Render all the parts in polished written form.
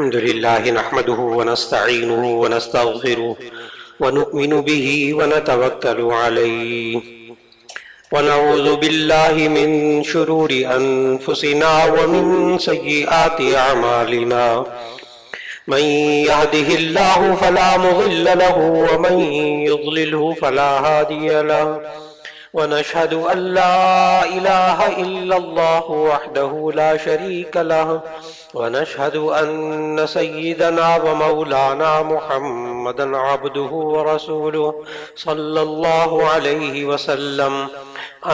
الحمد لله نحمده ونستعينه ونستغفره ونؤمن به ونتوكل عليه ونعوذ بالله من شرور أنفسنا ومن سيئات أعمالنا من يهده الله فلا مضل له ومن يضلله فلا هادي له ونشهد أن لا إله إلا الله وحده لا شريك له ونشهد أن سيدنا ومولانا محمدا عبده ورسوله صلى الله عليه وسلم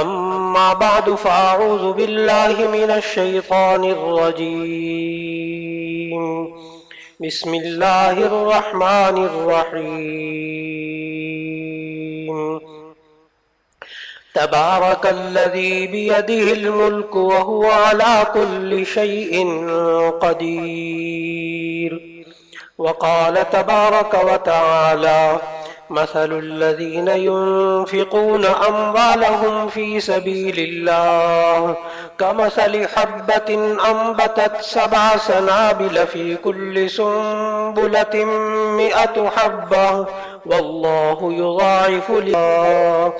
أما بعد فأعوذ بالله من الشيطان الرجيم بسم الله الرحمن الرحيم تبارك الذي بيده الملك وهو على كل شيء قدير وقال تبارك وتعالى مثل الذين ينفقون أموالهم في سبيل الله كمثل حبة أنبتت 7 سنابل في كل سنبلة 100 حبة والله يضاعف لمن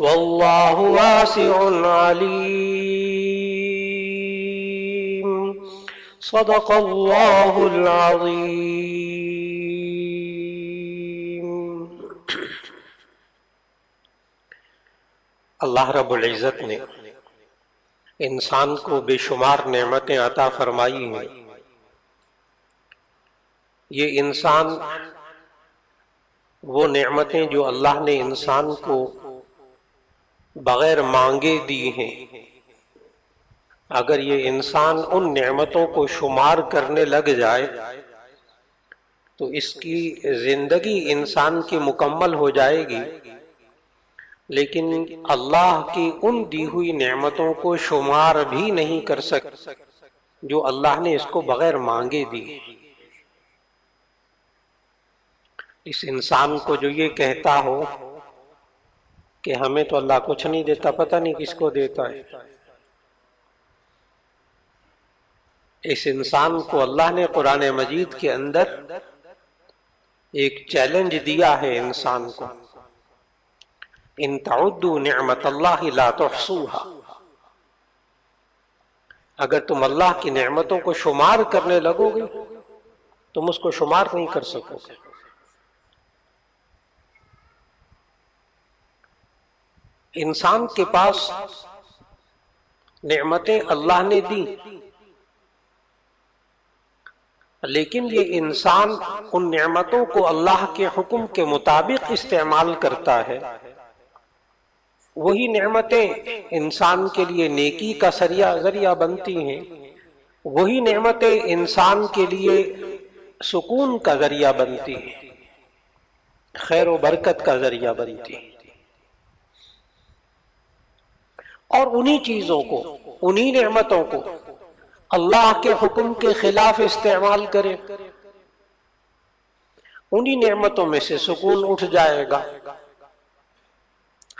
والله واسع عليم صدق الله العظيم۔ اللہ رب العزت نے انسان کو بے شمار نعمتیں عطا فرمائی ہیں۔ یہ انسان وہ نعمتیں جو اللہ نے انسان کو بغیر مانگے دی ہیں، اگر یہ انسان ان نعمتوں کو شمار کرنے لگ جائے تو اس کی زندگی انسان کی مکمل ہو جائے گی، لیکن اللہ کی ان دی ہوئی نعمتوں کو شمار بھی نہیں کر سکتا جو اللہ نے اس کو بغیر مانگے دی۔ اس انسان کو جو یہ کہتا ہو کہ ہمیں تو اللہ کچھ نہیں دیتا، پتہ نہیں کس کو دیتا ہے، اس انسان کو اللہ نے قرآن مجید کے اندر ایک چیلنج دیا ہے انسان کو، ان تعدوا نعمت اللہ لا تحصوها، اگر تم اللہ کی نعمتوں کو شمار کرنے لگو گے تم اس کو شمار نہیں کر سکو گے۔ انسان کے پاس نعمتیں اللہ نے دی، لیکن یہ انسان ان نعمتوں کو اللہ کے حکم کے مطابق استعمال کرتا ہے۔ وہی نعمتیں انسان کے لیے نیکی کا ذریعہ بنتی ہیں، وہی نعمتیں انسان کے لیے سکون کا ذریعہ بنتی ہیں، خیر و برکت کا ذریعہ بنتی ہیں، اور انہی چیزوں کو، انہی نعمتوں کو اللہ کے حکم کے خلاف استعمال کرے، انہی نعمتوں میں سے سکون اٹھ جائے گا،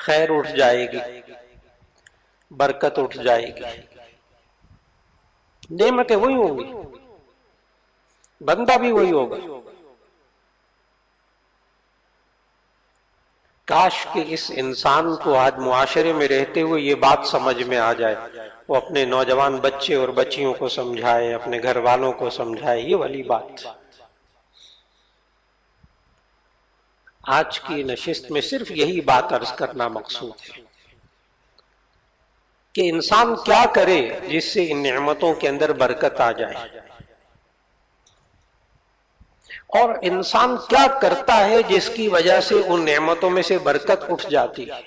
خیر اٹھ جائے گی، برکت اٹھ جائے گی، نعمتیں وہی ہوں گی، بندہ بھی وہی ہوگا۔ کاش کہ اس انسان کو آج معاشرے میں رہتے ہوئے یہ بات سمجھ میں آ جائے، وہ اپنے نوجوان بچے اور بچیوں کو سمجھائے، اپنے گھر والوں کو سمجھائے، یہ والی بات۔ آج کی نشست میں صرف یہی بات عرض کرنا مقصود ہے کہ انسان کیا کرے جس سے ان نعمتوں کے اندر برکت آ جائے، اور انسان کیا کرتا ہے جس کی وجہ سے ان نعمتوں میں سے برکت اٹھ جاتی ہے۔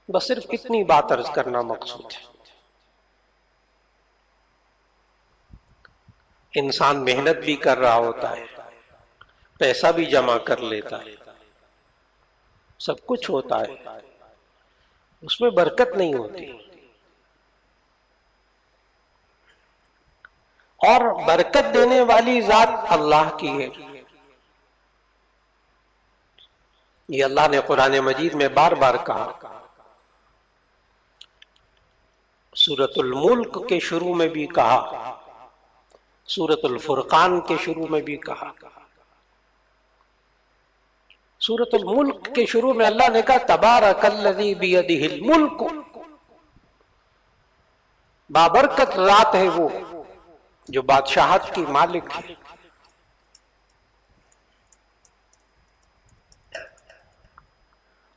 بس صرف اتنی بات عرض کرنا مقصود ہے۔ انسان محنت بھی کر رہا ہوتا ہے، پیسہ بھی جمع کر لیتا ہے، سب کچھ ہوتا ہے، اس میں برکت نہیں ہوتی، اور برکت دینے والی ذات اللہ کی ہے۔ یہ اللہ نے قرآن مجید میں بار بار کہا، سورۃ الملک کے شروع میں بھی کہا، سورۃ الفرقان کے شروع میں بھی کہا، سورۃ الملک کے شروع میں اللہ نے کہا تبارک الذی بیدہ الملک، بابرکت ذات ہے وہ جو بادشاہت کی مالک ہے۔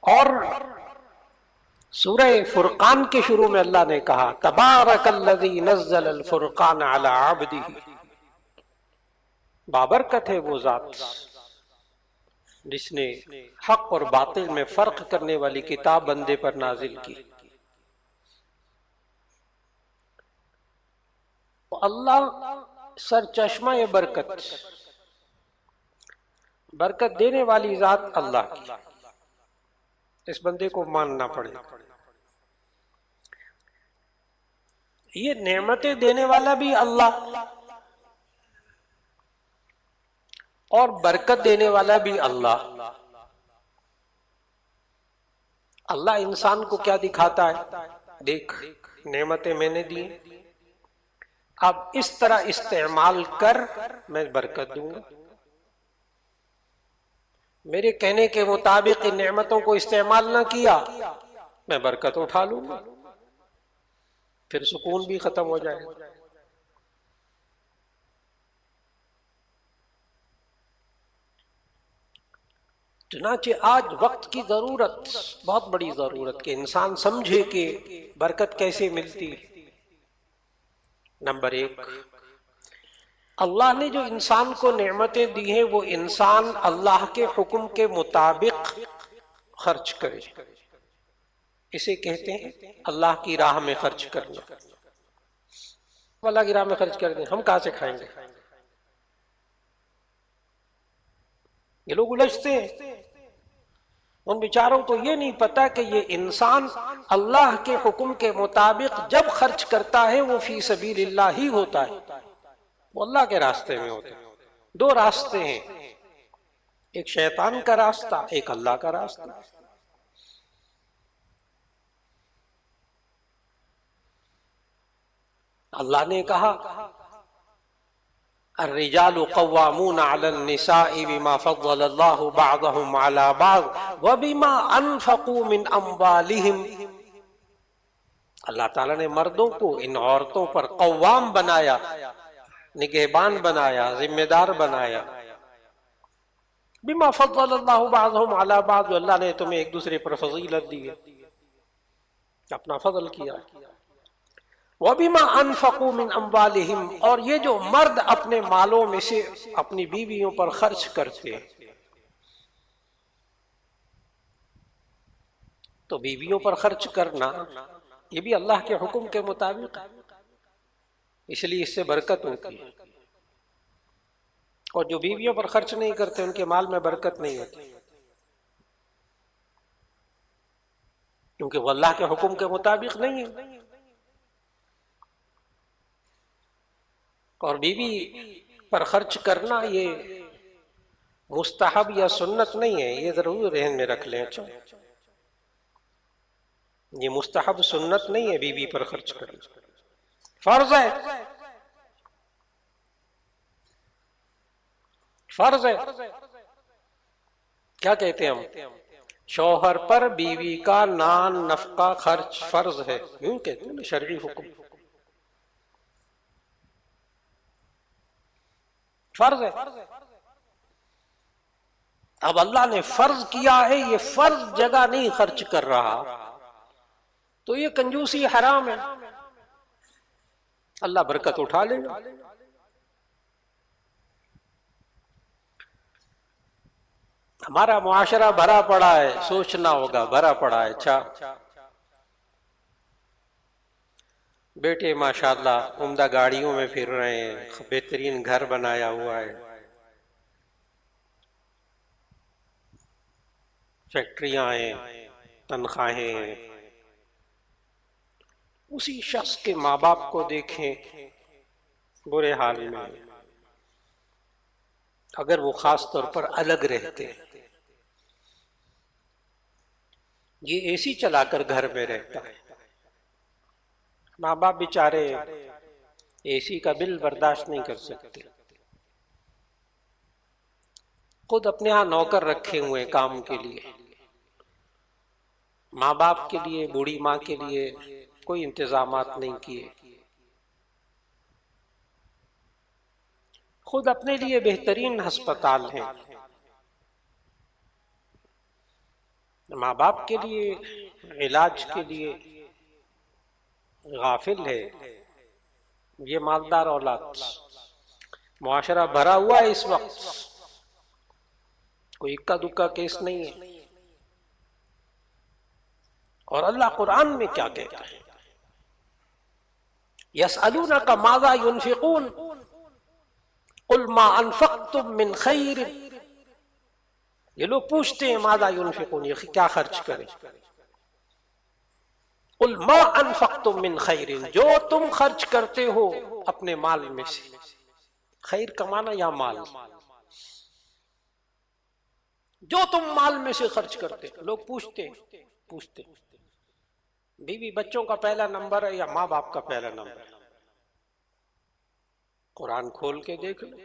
اور سورہ فرقان کے شروع میں اللہ نے کہا تبارک الذی نزل الفرقان علی عبدہ، بابرکت ہے وہ ذات جس نے حق اور باطل میں فرق کرنے والی کتاب بندے پر نازل کی۔ اللہ سرچشمہ برکت، برکت دینے والی ذات اللہ کی، اس بندے کو ماننا پڑے۔ یہ نعمتیں دینے والا بھی اللہ اور برکت دینے والا بھی اللہ۔ اللہ انسان کو کیا دکھاتا ہے؟ دیکھ نعمتیں میں نے دی، اب اس طرح استعمال کر، میں برکت دوں گا۔ میرے کہنے کے مطابق ان نعمتوں کو استعمال نہ کیا، میں برکت اٹھا لوں گا، پھر سکون بھی ختم ہو جائے گا۔ چنانچہ آج وقت کی ضرورت، بہت بڑی ضرورت کہ انسان سمجھے کہ برکت کیسے ملتی۔ نمبر ایک، اللہ نے جو انسان کو نعمتیں دی ہیں وہ انسان اللہ کے حکم کے مطابق خرچ کرے، اسے کہتے ہیں اللہ کی راہ میں خرچ کرنا۔ اللہ کی راہ میں خرچ کر دیں، ہم کہاں سے کھائیں گے؟ یہ لوگ الجھتے ہیں، ان بیچاروں کو یہ نہیں پتا کہ یہ انسان اللہ کے حکم کے مطابق جب خرچ کرتا ہے وہ فی سبیل اللہ ہی ہوتا ہے، وہ اللہ کے راستے میں ہوتا ہے۔ دو راستے ہیں، ایک شیطان کا راستہ، ایک اللہ کا راستہ۔ اللہ نے کہا الرجال قوامون علی النساء بما فضل اللہ بعضهم علی بعض وبما انفقوا من اموالہم۔ اللہ تعالیٰ نے مردوں کو ان عورتوں پر قوام بنایا، نگہبان بنایا، ذمہ دار بنایا۔ بما فضل اللہ بعضهم علی بعض، اللہ نے تمہیں ایک دوسرے پر فضیلت دی ہے، اپنا فضل کیا۔ وَبِمَا أَنفَقُوا مِنْ أَمْوَالِهِمْ، اور یہ جو مرد اپنے مالوں میں سے اپنی بیویوں پر خرچ کرتے تو بیویوں پر خرچ کرنا یہ بھی اللہ کے حکم کے مطابق ہے، اس لیے اس سے برکت ہوتی ہے۔ اور جو بیویوں پر خرچ نہیں کرتے ان کے مال میں برکت نہیں ہوتی، کیونکہ وہ اللہ کے حکم کے مطابق نہیں ہے۔ اور بیوی پر خرچ کرنا یہ مستحب یا سنت نہیں ہے، یہ ضرور ذہن میں رکھ لیں۔ اچھا، یہ مستحب سنت نہیں ہے بیوی پر خرچ کرنا، فرض ہے، فرض ہے۔ کیا کہتے ہیں ہم؟ شوہر پر بیوی کا نان نفقہ خرچ فرض ہے، یوں کہتے ہیں، شرعی حکم فرض ہے۔ اب اللہ نے فرض کیا ہے، یہ فرض جگہ نہیں خرچ کر رہا تو یہ کنجوسی حرام ہے، اللہ برکت اٹھا لے گا۔ ہمارا معاشرہ بھرا پڑا ہے، سوچنا ہوگا بھرا پڑا ہے۔ اچھا، بیٹے ماشاءاللہ عمدہ گاڑیوں میں پھر رہے ہیں، بہترین گھر بنایا ہوا ہے، فیکٹریاں ہیں، تنخواہیں ہیں۔ اسی شخص کے ماں باپ کو دیکھیں برے حال میں، اگر وہ خاص طور پر الگ رہتے ہیں، یہ اے سی چلا کر گھر میں رہتا ہے، ماں باپ بیچارے اے سی کا بل برداشت نہیں کر سکتے، خود اپنے ہاں نوکر رکھے ہوئے کام کے لیے، ماں باپ کے لیے، بوڑھی ماں کے لیے کوئی انتظامات نہیں کیے، خود اپنے لیے بہترین ہسپتال ہیں، ماں باپ کے لیے علاج کے لیے غافل ہے۔ یہ مالدار اولاد، معاشرہ بھرا ہوا ہے اس وقت، کوئی اکا دکا کیس نہیں ہے۔ اور اللہ قرآن میں کیا کہتا ہے؟ یسألونک ماذا ينفقون قل ما انفقتم من خیر، یہ لوگ پوچھتے ہیں ماذا ينفقون، یہ کیا خرچ کریں؟ قل ما انفقتم من خیر، جو تم خرچ کرتے ہو اپنے مال میں سے، خیر کمانا یا مال، جو تم مال میں سے خرچ کرتے، لوگ پوچھتے بیوی بچوں کا پہلا نمبر ہے یا ماں باپ کا پہلا نمبر ہے؟ قرآن کھول کے دیکھ لو،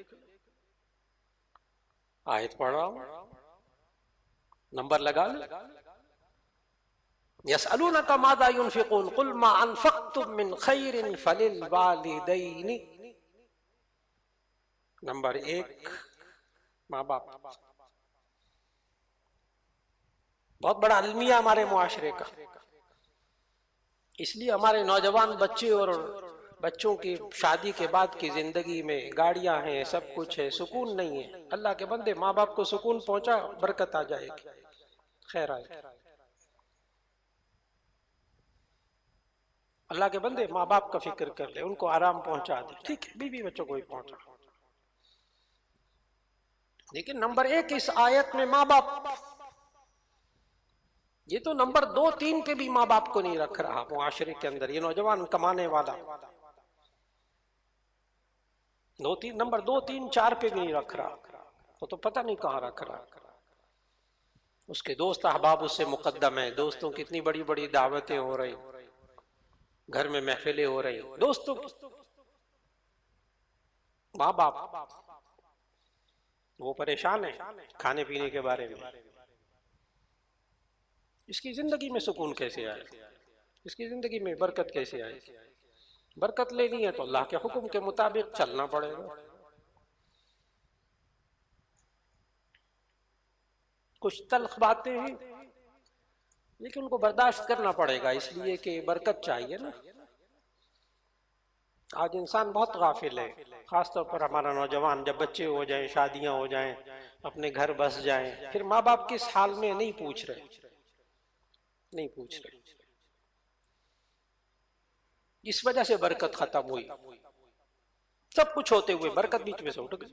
آیت پڑھ رہا ہوں، نمبر لگا لو۔ یسألونک ماذا ينفقون قل ما انفقتم من خیر فللوالدین، نمبر 1 ماں باپ، بہت بڑا المیہ ہمارے معاشرے کا، اس لیے ہمارے نوجوان بچے اور بچوں کی شادی کے بعد کی زندگی میں گاڑیاں ہیں، سب کچھ ہے، سکون نہیں ہے۔ اللہ کے بندے ماں باپ کو سکون پہنچا، برکت آ جائے گی، خیر آئے گی۔ اللہ کے بندے ماں باپ کا فکر کر لے، ان کو آرام پہنچا دے، ٹھیک ہے، بیوی بچوں کو بھی پہنچا۔ لیکن نمبر 1 اس آیت میں ماں باپ، یہ تو نمبر 2 3 پہ بھی ماں باپ کو نہیں رکھ رہا معاشرے کے اندر، یہ نوجوان کمانے والا نمبر 2 3 4 پہ بھی نہیں رکھ رہا، وہ تو پتہ نہیں کہاں رکھ رہا۔ اس کے دوست احباب اس سے مقدم ہیں، دوستوں کی اتنی بڑی بڑی دعوتیں ہو رہی، گھر میں محفلیں ہو رہی، دوستوں، ماں باپ وہ پریشان ہیں کھانے پینے کے بارے میں، اس کی زندگی میں سکون کیسے آئے، اس کی زندگی میں برکت کیسے آئے؟ برکت لینی ہے تو اللہ کے حکم کے مطابق چلنا پڑے گا۔ کچھ تلخ باتیں ہیں لیکن ان کو برداشت کرنا پڑے گا، اس لیے کہ برکت چاہیے نا۔ آج انسان بہت غافل ہے، خاص طور پر ہمارا نوجوان، جب بچے ہو جائیں، شادیاں ہو جائیں، اپنے گھر بس جائیں، پھر ماں باپ کس حال میں نہیں پوچھ رہے۔ اس وجہ سے برکت ختم ہوئی، سب کچھ ہوتے ہوئے برکت بیچ میں سے اٹھ گئی۔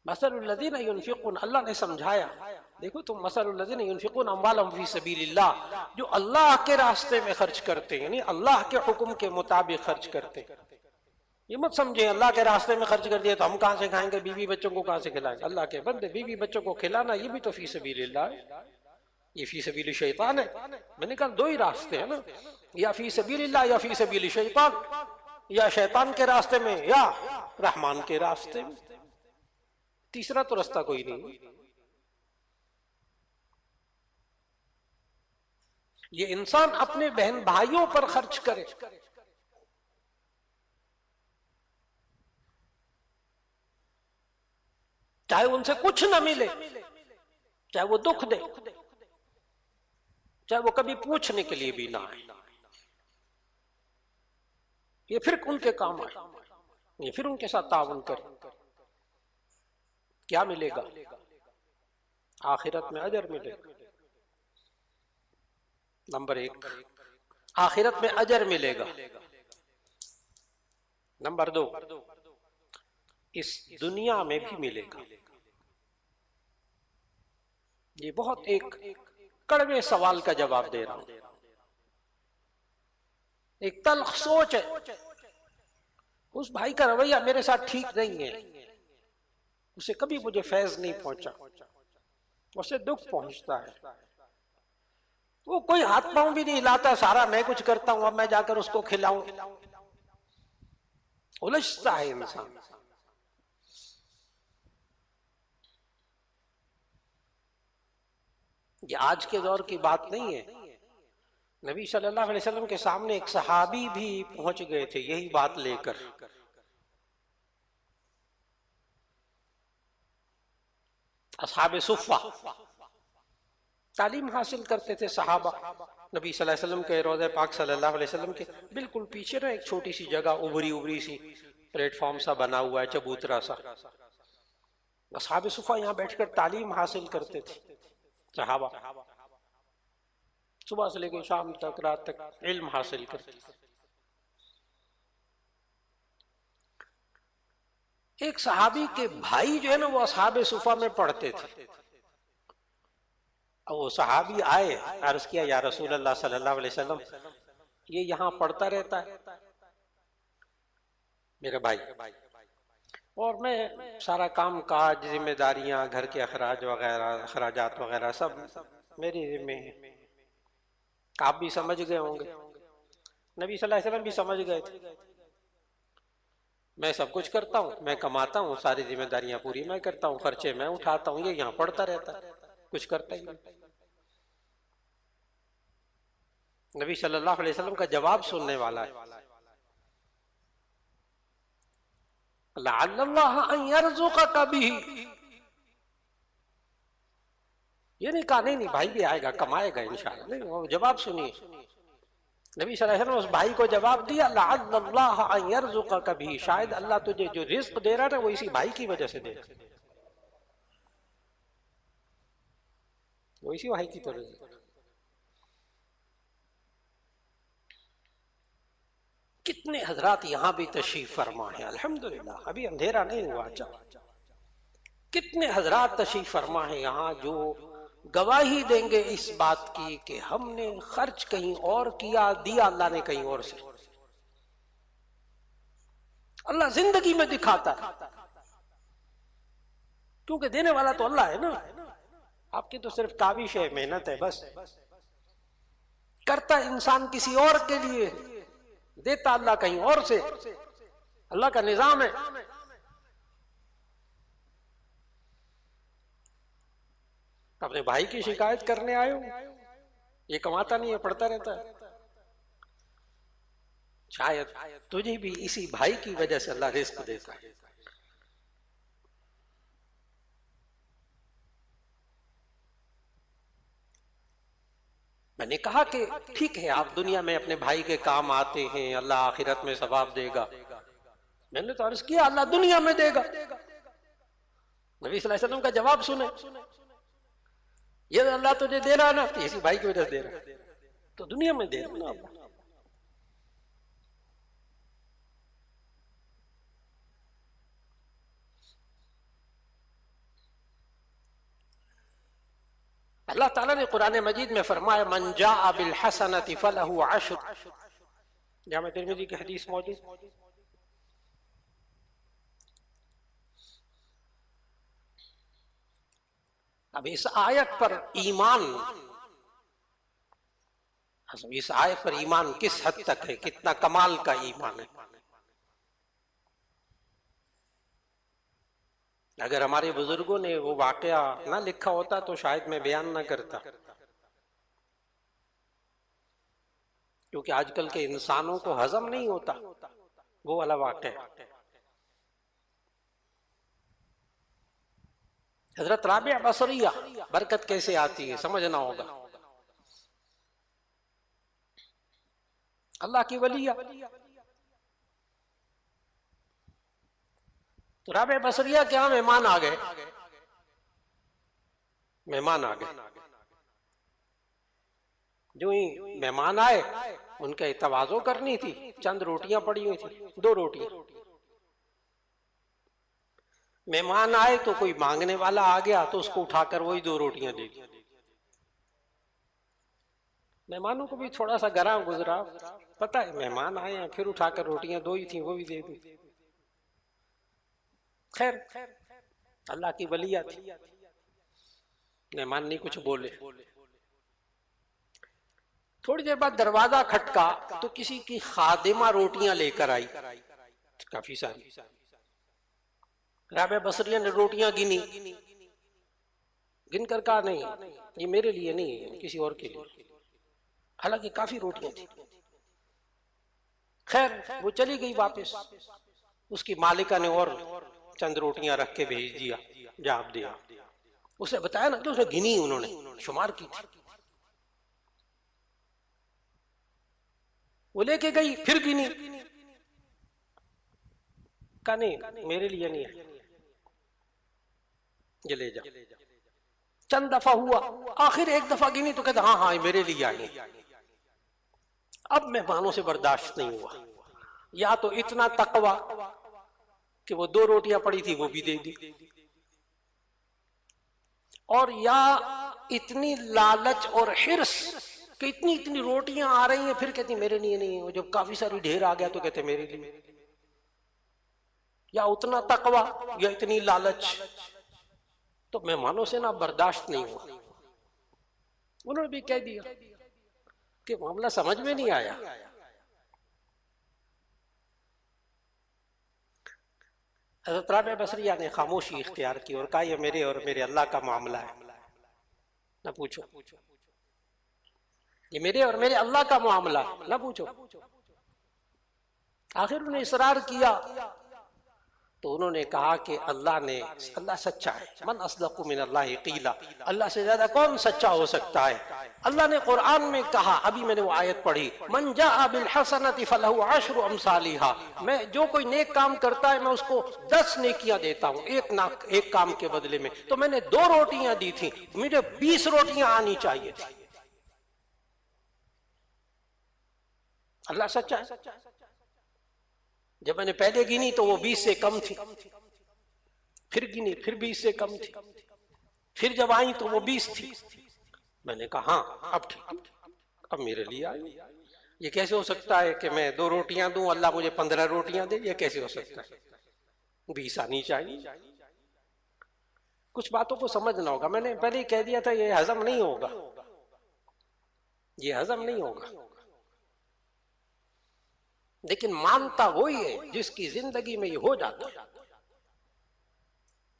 مثل الذین ينفقون، اللہ نے سمجھایا، دیکھو تم، مثل الذین ينفقون اموالهم فی سبیل اللہ، جو اللہ کے راستے میں خرچ کرتے ہیں، یعنی اللہ کے حکم کے مطابق خرچ کرتے ہیں۔ یہ مت سمجھیں اللہ کے راستے میں خرچ کر دیا تو ہم کہاں سے کھائیں گے، بیوی بچوں کو کہاں سے کھلائیں گے؟ اللہ کے بندے، بیوی بچوں کو کھلانا یہ بھی تو فی سبیل اللہ ہے، یہ فی سبیل شیطان ہے۔ میں نے کہا 2 ہی راستے ہیں نا، یا فی سبیل اللہ یا فی سبیل شیطان، یا شیطان کے راستے میں یا رحمان کے راستے میں، تیسرا تو راستہ کوئی نہیں۔ یہ انسان اپنے بہن بھائیوں پر خرچ کرے، چاہے ان سے کچھ نہ ملے، چاہے وہ دکھ دے، چاہے وہ کبھی پوچھنے کے لیے بھی نہ آئے، یہ پھر ان کے کام آئے، یہ پھر ان کے ساتھ تعاون کرے۔ کیا ملے گا؟ آخرت میں اجر ملے گا۔ نمبر 1 آخرت میں اجر ملے گا۔ نمبر 2 اس دنیا میں بھی ملے گا۔ یہ بہت ایک کڑوے سوال کا جواب دے رہا ہوں، ایک تلخ سوچ ہے۔ اس بھائی کا رویہ میرے ساتھ ٹھیک نہیں ہے، اسے کبھی مجھے فیض نہیں پہنچا، اسے دکھ پہنچتا ہے، وہ کوئی ہاتھ پاؤں بھی نہیں ہلاتا، سارا میں کچھ کرتا ہوں، اب میں جا کر اس کو کھلاؤں، الجھتا ہے انسان۔ یہ آج کے دور کی بات نہیں ہے، نبی صلی اللہ علیہ وسلم کے سامنے ایک صحابی بھی پہنچ گئے تھے یہی بات لے کر، اصحاب صفہ، تعلیم حاصل کرتے تھے صحابہ، نبی صلی اللہ علیہ وسلم کے روضہ پاک صلی اللہ علیہ وسلم کے بالکل پیچھے نا ایک چھوٹی سی جگہ ابری سی پلیٹ فارم سا بنا ہوا ہے، چبوترا سا، اصحاب صفہ یہاں بیٹھ کر تعلیم حاصل کرتے تھے صحابہ، صبح سے لے کے شام تک، رات تک علم حاصل کرتے تھے۔ ایک صحابی کے بھائی جو ہے نا وہ اصحاب صفہ میں پڑھتے تھے، وہ صحابی آئے، عرض کیا یا رسول اللہ صلی اللہ علیہ وسلم یہ یہاں پڑھتا رہتا ہے میرا بھائی، اور میں سارا کام کاج، ذمہ داریاں، گھر کے اخراجات وغیرہ سب میری ذمہ ہیں، آپ بھی سمجھ گئے ہوں گے، نبی صلی اللہ علیہ وسلم بھی سمجھ گئے تھے، میں سب کچھ کرتا ہوں، میں کماتا ہوں، ساری ذمہ داریاں پوری میں کرتا ہوں، خرچے میں اٹھاتا ہوں، یہ یہاں پڑھتا رہتا ہے، کچھ کرتا ہی نہیں۔ نبی صلی اللہ علیہ وسلم کا جواب سننے والا ہے، لعل اللہ ان یرزقک بہ، یہ نہیں کہا نہیں بھائی بھی آئے گا کمائے گا انشاءاللہ، نہیں، وہ جواب سنیے، نبی صلی اللہ علیہ وسلم اس بھائی کو جواب دیا لعل اللہ ان یرزقک بہ، شاید اللہ تجھے جو رزق دے رہا ہے وہ اسی بھائی کی وجہ سے دے رہا ہے، وہ اسی بھائی کی طرح سے۔ کتنے حضرات یہاں بھی تشریف فرما ہیں، الحمدللہ ابھی اندھیرا نہیں ہوا، کتنے حضرات تشریف فرما ہیں یہاں جو گواہی دیں گے اس بات کی کہ ہم نے خرچ کہیں اور کیا، دیا اللہ نے کہیں اور سے۔ اللہ زندگی میں دکھاتا ہے، کیونکہ دینے والا تو اللہ ہے نا، آپ کی تو صرف کاوش ہے، محنت ہے، بس کرتا انسان کسی اور کے لیے، دیتا اللہ کہیں اور سے، اللہ کا نظام ہے۔ اپنے بھائی کی شکایت کرنے آئے ہو، یہ کماتا نہیں ہے، پڑھتا رہتا ہے، شاید تجھے بھی اسی بھائی کی وجہ سے اللہ رزق دیتا ہے۔ میں نے کہا کہ ٹھیک ہے آپ دنیا میں اپنے بھائی کے کام آتے ہیں، اللہ آخرت میں ثواب دے گا، میں نے تو عرض کیا اللہ دنیا میں دے گا، نبی صلی اللہ علیہ وسلم کا جواب سنیں، یہ اللہ تجھے دے رہا نا اسی بھائی کی وجہ سے دے رہا، تو دنیا میں دے رہا نا اللہ۔ اللہ تعالیٰ نے قرآن مجید میں فرمایا من جاء بالحسنۃ فلہ عشر، جامع ترمذی کی حدیث موجود۔ اب اس آیت پر ایمان، اس آیت پر ایمان کس حد تک ہے، کتنا کمال کا ایمان ہے۔ اگر ہمارے بزرگوں نے وہ واقعہ نہ لکھا ہوتا تو شاید میں بیان نہ کرتا، کیونکہ آج کل کے انسانوں کو ہضم نہیں ہوتا وہ والا واقعہ۔ حضرت رابعہ بصریہ، برکت کیسے آتی ہے سمجھنا ہوگا، اللہ کی ولیہ، تو رابعہ بصریہ کے ہاں مہمان آ گئے، جو ہی مہمان آئے ان کے تواضع کرنی تھی، چند روٹیاں پڑی ہوئی تھی، 2 روٹیاں، مہمان آئے تو کوئی مانگنے والا آ گیا تو اس کو اٹھا کر وہی 2 روٹیاں دے دی، مہمانوں کو بھی تھوڑا سا گراں گزرا، پتہ ہے مہمان آئے ہیں، پھر اٹھا کر روٹیاں 2 ہی تھیں وہ بھی دے دی، خیر اللہ کی ولیہ تھی، مہمان نہیں کچھ بولے، تھوڑی دیر بعد دروازہ کھٹکا تو کسی کی خادمہ روٹیاں لے کر آئی، کافی ساری۔ رابعہ بصریہ نے روٹیاں گنی، گن کر کہا نہیں یہ میرے لیے نہیں ہے، کسی اور کے لیے، حالانکہ کافی روٹیاں تھیں۔ خیر وہ چلی گئی واپس، اس کی مالکہ نے اور چند روٹیاں رکھ کے بھیج دیا، جواب دیا۔ اسے بتایا نا کہ اسے گنی، انہوں نے شمار کی تھی۔ وہ لے کے گئی، پھر گنی، کہا نہیں میرے لیے نہیں ہے، یہ لے جا۔ چند دفعہ ہوا، آخر ایک دفعہ گنی تو کہتا ہاں ہاں میرے لیے آئی۔ اب مہمانوں سے برداشت نہیں ہوا، یا تو اتنا تقوی کہ وہ 2 روٹیاں پڑی تھی وہ بھی دے دی، اور یا اتنی لالچ اور حرص کہ اتنی روٹیاں آ رہی ہیں پھر کہتی میرے لیے نہیں ہے، جب کافی ساری ڈھیر آ گیا تو کہتے میرے لیے۔ یا اتنا تقوی یا اتنی لالچ، تو مہمانوں سے نہ برداشت نہیں ہوا۔ انہوں نے بھی کہہ دیا کہ معاملہ سمجھ میں نہیں آیا۔ حضرت رابعہ بصریہ نے خاموشی اختیار کی اور کہا یہ میرے اور میرے اللہ کا معاملہ ہے، نہ پوچھو، یہ میرے اور میرے اللہ کا معاملہ، نہ پوچھو۔ آخر انہوں نے اصرار کیا تو انہوں نے کہا کہ اللہ سچا ہے، من اصدق من اللہ قیلا، اللہ سے زیادہ کون سچا ہو سکتا ہے۔ اللہ نے قرآن میں کہا، ابھی میں نے وہ آیت پڑھی، من جاء بالحسنۃ فلہ عشر امثالها، میں جو کوئی نیک کام کرتا ہے میں اس کو 10 نیکیاں دیتا ہوں ایک کام کے بدلے میں۔ تو میں نے 2 روٹیاں دی تھی، مجھے 20 روٹیاں آنی چاہیے تھی۔ اللہ سچا ہے۔ جب میں نے پہلے گنی تو وہ 20 سے کم تھی، پھر گنی پھر 20 سے کم تھی، پھر جب آئی تو وہ 20 تھی۔ میں نے کہا ہاں اب ٹھیک، اب میرے لیے آئی۔ یہ کیسے ہو سکتا ہے کہ میں 2 روٹیاں دوں اللہ مجھے 15 روٹیاں دے؟ یہ کیسے ہو سکتا ہے؟ 20 آنی چاہیے۔ کچھ باتوں کو سمجھنا ہوگا، میں نے پہلے ہی کہہ دیا تھا یہ ہضم نہیں ہوگا، یہ ہضم نہیں ہوگا، لیکن مانتا وہی ہے جس کی زندگی میں یہ ہو جاتا ہے،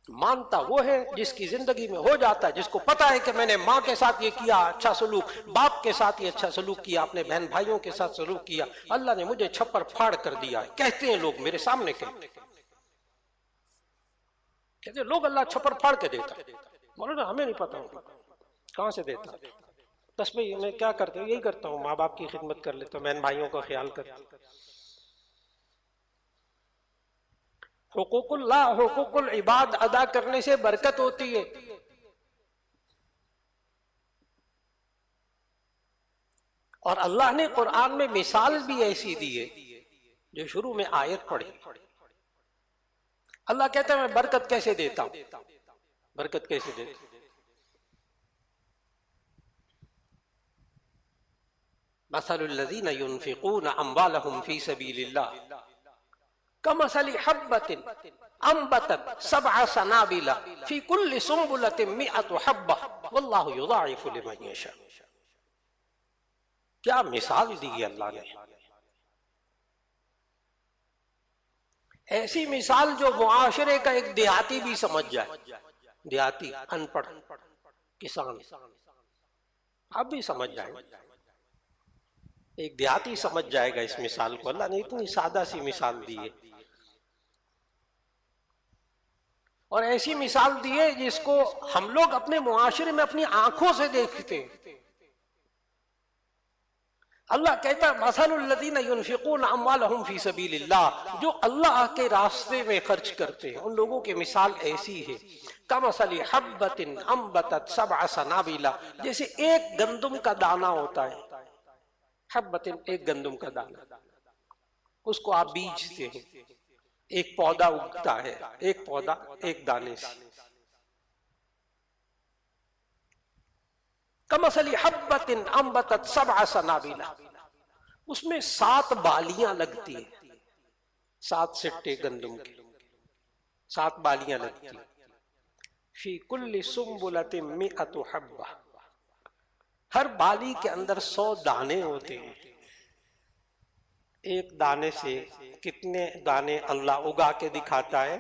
مانتا وہ ہے جس کی زندگی میں ہو جاتا ہے، جس کو پتا ہے کہ میں نے ماں کے ساتھ یہ کیا اچھا سلوک، باپ کے ساتھ یہ اچھا سلوک کیا، اپنے بہن بھائیوں کے ساتھ سلوک کیا، اللہ نے مجھے چھپر پھاڑ کر دیا ہے۔ کہتے ہیں لوگ میرے سامنے، کہتے ہیں لوگ اللہ چھپر پھاڑ کے دیتا ہے۔ مولانا ہمیں نہیں پتا کہاں سے دیتا، بس میں کیا کرتا ہوں، یہی کرتا ہوں، ماں باپ کی خدمت کر لیتا ہوں، بہن بھائیوں کا خیال کرتا ہوں۔ حقوق اللہ، حقوق العباد ادا کرنے سے برکت ہوتی ہے۔ اور اللہ نے قرآن میں مثال بھی ایسی دی ہے جو شروع میں آیت پڑھی۔ اللہ کہتا ہے میں برکت کیسے دیتا ہوں، برکت کیسے دیتا ہوں۔ مثل الذین ينفقون اموالهم فی سبیل اللہ کمثل حبة انبتت 7 سنابل فی کل سنبلة 100 حبة واللہ یضاعف لمن یشاء۔ کیا مثال دی ہے اللہ نے، ایسی مثال جو معاشرے کا ایک دیہاتی بھی سمجھ جائے، دیہاتی ان پڑھ کسان آپ بھی سمجھ جائیں، ایک دیہاتی سمجھ جائے گا اس مثال کو۔ اللہ نے اتنی سادہ سی مثال دی ہے، اور ایسی مثال دی ہے جس کو ہم لوگ اپنے معاشرے میں اپنی آنکھوں سے دیکھتے ہیں۔ اللہ کہتا ہے مثل الذین ينفقون اموالهم فی سبیل اللہ، جو اللہ کے راستے میں خرچ کرتے ہیں ان لوگوں کی مثال ایسی ہے کمثل حبة انبتت 7 سنابل، جیسے ایک گندم کا دانہ ہوتا ہے، حبۃ ایک گندم کا دانہ، اس کو آپ بیجتے ہیں، ایک پودا اگتا ہے، ایک پودا ایک دانے سے، کمثل حبۃ انبتت 7 سنابل، اس میں 7 بالیاں لگتی ہیں، 7 سٹے گندم کے، 7 بالیاں لگتی ہیں، فی کل سنبلۃ 100 حبۃ، ہر بالی کے اندر 100 دانے ہوتے ہیں. ایک دانے سے کتنے دانے اللہ اگا کے دکھاتا ہے؟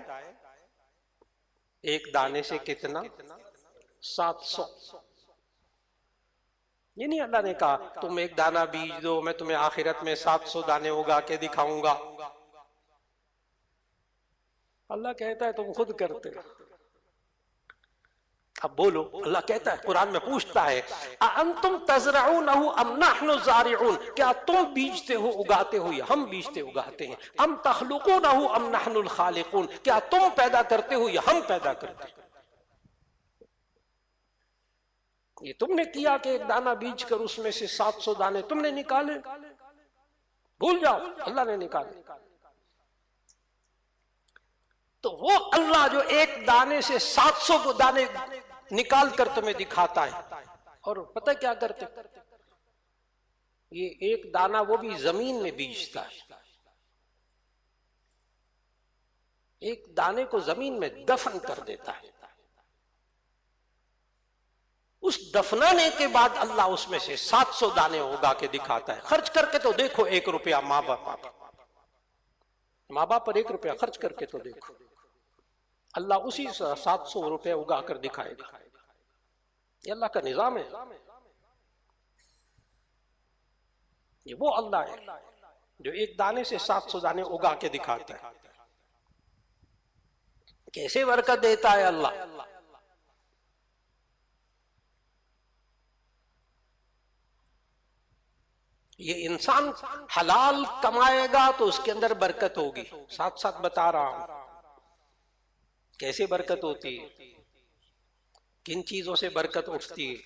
ایک دانے سے کتنا؟ 700. یہ نہیں اللہ نے کہا تم ایک دانہ بیج دو میں تمہیں آخرت میں 700 دانے اگا کے دکھاؤں گا. اللہ کہتا ہے تم خود کرتے. اب بولو، اللہ کہتا ہے قرآن میں پوچھتا ہے اَأَنْتُمْ تَزْرَعُونَهُ أَمْ نَحْنُ الزَّارِعُونَ، کیا تم بیجتے ہو اگاتے ہو یا ہم بیجتے اگاتے ہیں؟ أَمْ تَخْلُقُونَهُ أَمْ نَحْنُ الْخَالِقُونَ، کیا تم پیدا کرتے ہو یا ہم پیدا کرتے ہیں؟ یہ تم نے کیا کہ ایک دانہ بیج کر اس میں سے 700 دانے تم نے نکالے؟ بھول جاؤ، اللہ نے نکالے. تو وہ اللہ جو ایک دانے سے 700 کو دانے نکال کر تمہیں دکھاتا ہے، اور پتہ کیا کرتے؟ یہ ایک دانہ وہ بھی زمین میں بیجتا ہے، ایک دانے کو زمین میں دفن کر دیتا ہے. اس دفنانے کے بعد اللہ اس میں سے 700 دانے اگا کے دکھاتا ہے. خرچ کر کے تو دیکھو 1 روپیہ ماں باپ پر 1 روپیہ خرچ کر کے تو دیکھو، اللہ اسی 700 روپے اگا کر دکھائے گا. یہ اللہ کا نظام ہے. یہ وہ اللہ ہے جو ایک دانے سے 700 دانے اگا کے دکھاتا ہے. کیسے برکت دیتا ہے اللہ. یہ انسان حلال کمائے گا تو اس کے اندر برکت ہوگی. ساتھ ساتھ بتا رہا ہوں کیسے برکت ہوتی ہے، کن چیزوں سے برکت اٹھتی ہے.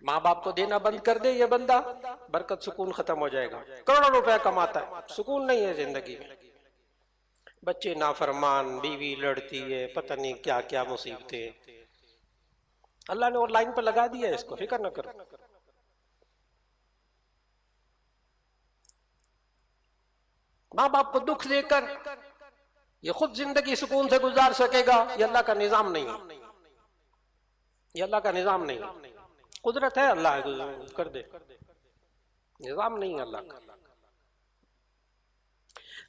ماں باپ کو دینا بند کر دے یہ بندہ، برکت سکون ختم ہو جائے گا. کروڑوں روپے کماتا ہے، سکون نہیں ہے زندگی میں. بچے نافرمان، بیوی لڑتی ہے، پتہ نہیں کیا کیا مصیبتیں. اللہ نے اور لائن پہ لگا دیا ہے، اس کو فکر نہ کرو. ماں باپ کو دکھ دے کر یہ خود زندگی سکون سے گزار سکے گا، یہ اللہ کا نظام نہیں ہے. یہ اللہ کا نظام نہیں ہے. قدرت ہے اللہ کر دے، نظام نہیں ہے اللہ کا.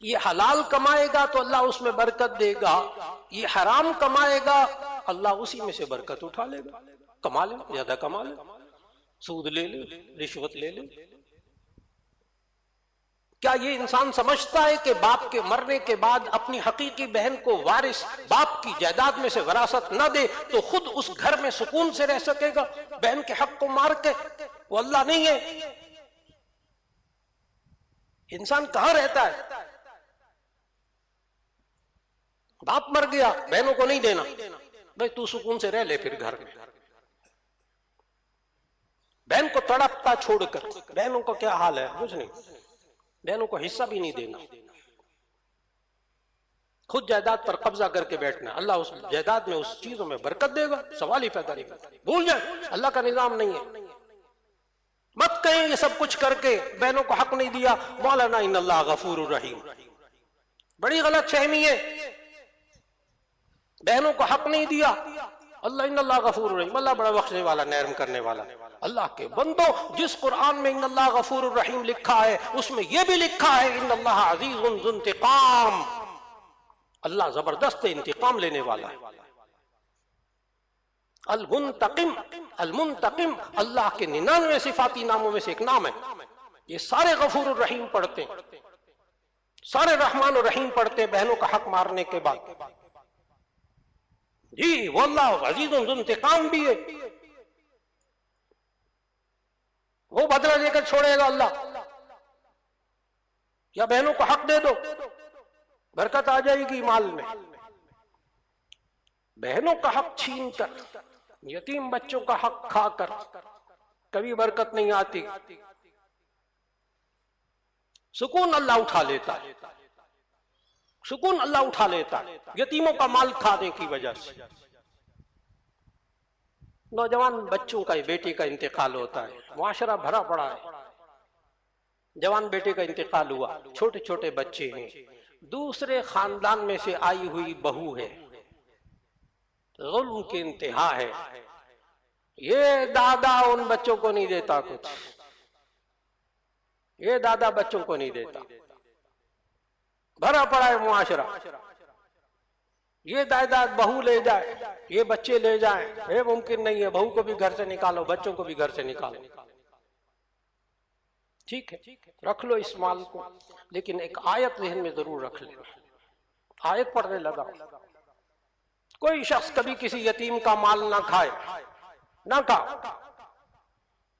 یہ حلال کمائے گا تو اللہ اس میں برکت دے گا، یہ حرام کمائے گا اللہ اسی میں سے برکت اٹھا لے گا. کما لے، زیادہ کما لے، سود لے لے، رشوت لے لے. کیا یہ انسان سمجھتا ہے کہ باپ کے مرنے کے بعد اپنی حقیقی بہن کو وارث باپ کی جائیداد میں سے وراثت نہ دے تو خود اس گھر میں سکون سے رہ سکے گا بہن کے حق کو مار کے؟ وہ اللہ نہیں ہے. انسان کہاں رہتا ہے؟ باپ مر گیا، بہنوں کو نہیں دینا، بھائی تو سکون سے رہ لے پھر گھر میں. بہن کو تڑپتا چھوڑ کر، بہنوں کا کیا حال ہے؟ کچھ نہیں، بہنوں کو حصہ بھی نہیں دینا، خود جائیداد پر قبضہ کر کے بیٹھنا. اللہ اس جائیداد میں اس چیزوں میں برکت دے گا، سوال ہی پیدا نہیں کرتا. بھول جائیں اللہ کا نظام نہیں ہے. مت کہیں یہ سب کچھ کر کے بہنوں کو حق نہیں دیا مولانا ان اللہ غفور الرحیم. بڑی غلط فہمی ہے. بہنوں کو حق نہیں دیا اللہ ان اللہ غفور الرحیم، اللہ بڑا بخشنے والا، نرم کرنے والا. اللہ کے بندو، جس قرآن میں ان اللہ غفور الرحیم لکھا ہے اس میں یہ بھی لکھا ہے ان اللہ عزیز ذو انتقام، اللہ زبردست انتقام لینے والا ہے. المنتقم، المنتقم اللہ کے 99 صفاتی ناموں میں سے ایک نام ہے. یہ سارے غفور الرحیم پڑھتے ہیں، سارے رحمان الرحیم پڑھتے ہیں بہنوں کا حق مارنے کے بعد. جی وہ اللہ عزیز ذو انتقام بھی ہے، وہ بدلہ لے کر چھوڑے گا اللہ. یا بہنوں کو حق دے دو، برکت آ جائے گی مال میں. بہنوں کا حق چھین کر، یتیم بچوں کا حق کھا کر کبھی برکت نہیں آتی. سکون اللہ اٹھا لیتا ہے، سکون اللہ اٹھا لیتا ہے یتیموں کا مال کھانے کی وجہ سے. نوجوان بچوں کا، بیٹے کا انتقال ہوتا ہے، معاشرہ بھرا پڑا ہے. جوان بیٹے کا انتقال ہوا، چھوٹے چھوٹے بچے ہیں، دوسرے خاندان میں سے آئی ہوئی بہو ہے، ظلم کی انتہا ہے. یہ دادا ان بچوں کو نہیں دیتا کچھ، یہ دادا بچوں کو نہیں دیتا، بھرا پڑا ہے معاشرہ، یہ جائیداد بہو لے جائے، یہ بچے لے جائیں، یہ ممکن نہیں ہے، بہو کو بھی گھر سے نکالو، بچوں کو بھی گھر سے نکالو۔ ٹھیک ہے، رکھ لو اس مال کو، لیکن ایک آیت ذہن میں ضرور رکھ لیں، آیت پڑھنے لگا، کوئی شخص کبھی کسی یتیم کا مال نہ کھائے، نہ کھا،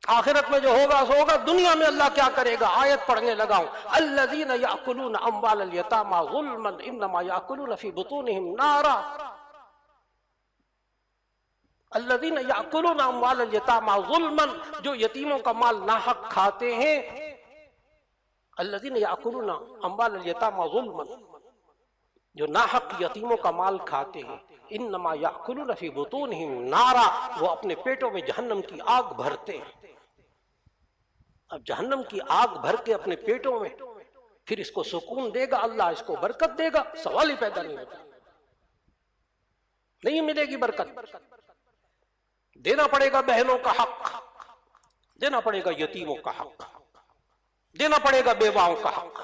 آخرت میں جو ہوگا سو ہوگا، دنیا میں اللہ کیا کرے گا؟ آیت پڑھنے لگا ہوں، الذین یاکلون اموال الیتامی ظلما انما یاکلون فی بطونہم نارا، الذین یاکلون اموال الیتامی ظلما، جو یتیموں کا مال ناحق کھاتے ہیں، الذین یاکلون اموال الیتامی ظلما، جو ناحق یتیموں کا مال کھاتے ہیں، انما یاکلون فی بطونہم نارا، وہ اپنے پیٹوں میں جہنم کی آگ بھرتے ہیں۔ اب جہنم کی آگ بھر کے اپنے پیٹوں میں، پھر اس کو سکون دے گا اللہ، اس کو برکت دے گا؟ سوال ہی پیدا نہیں ہوتا، نہیں ملے گی برکت۔ دینا پڑے گا بہنوں کا حق، دینا پڑے گا یتیموں کا حق، دینا پڑے گا بیواؤں کا حق۔